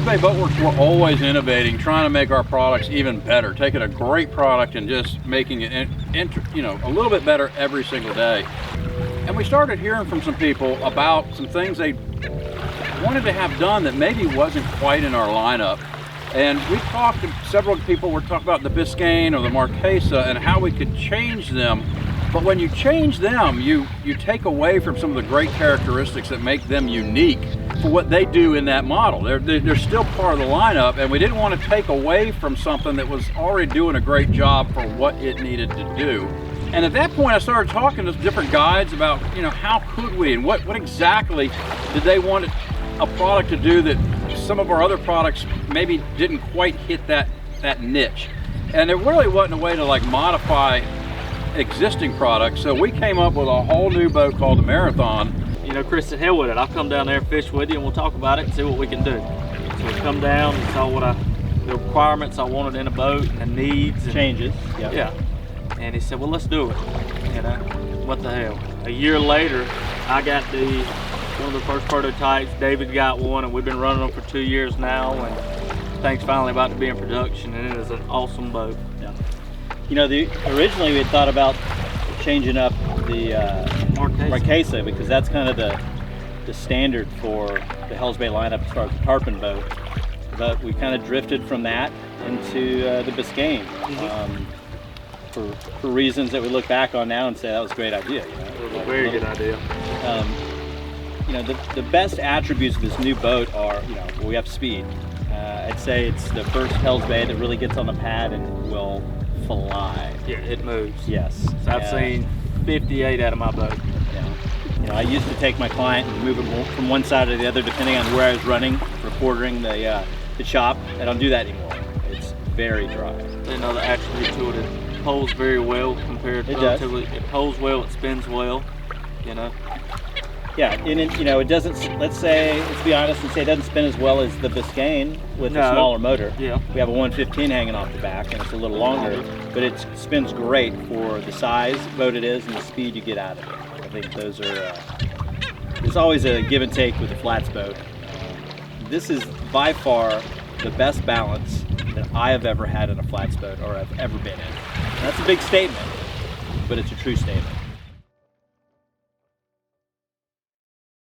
at Bay Boatworks, we're always innovating, trying to make our products even better, taking a great product and just making it, a little bit better every single day. And we started hearing from some people about some things they wanted to have done that maybe wasn't quite in our lineup. And we talked to several people, were talking about the Biscayne or the Marquesa and how we could change them. But when you change them, you take away from some of the great characteristics that make them unique for what they do in that model. They're still part of the lineup, and we didn't want to take away from something that was already doing a great job for what it needed to do. And at that point, I started talking to different guides about, how could we, and what exactly did they want a product to do that some of our other products maybe didn't quite hit that niche. And there really wasn't a way to modify existing products, so we came up with a whole new boat called the Marathon. Chris said, hell with it, I'll come down there and fish with you and we'll talk about it and see what we can do. So we come down and saw the requirements I wanted in a boat and the needs. Changes. Yep. Yeah. And he said, well, let's do it. What the hell. A year later, I got one of the first prototypes, David got one, and we've been running them for 2 years now, and things finally about to be in production, and it is an awesome boat. Yeah. Originally we had thought about changing up the Marquesa, because that's kind of the standard for the Hells Bay lineup as far as the tarpon boat. But we kind of drifted from that into the Biscayne. For reasons that we look back on now and say that was a great idea. It was a very good idea. The best attributes of this new boat are, we have speed. I'd say it's the first Hells Bay that really gets on the pad and will fly. Yeah, it moves. Yes. So I've seen 58 out of my boat. Yeah. I used to take my client and move it from one side to the other depending on where I was running, recording the chop. I don't do that anymore. It's very dry. Another attribute to it, it pulls very well compared to it pulls well, it spins well, Yeah, and it doesn't, let's be honest and say it doesn't spin as well as the Biscayne with a smaller motor. Yeah. We have a 115 hanging off the back and it's a little longer, but it spins great for the size boat it is and the speed you get out of it. I think those are, there's always a give and take with the flats boat. This is by far the best balance that I have ever had in a flats boat or I've ever been in. And that's a big statement, but it's a true statement.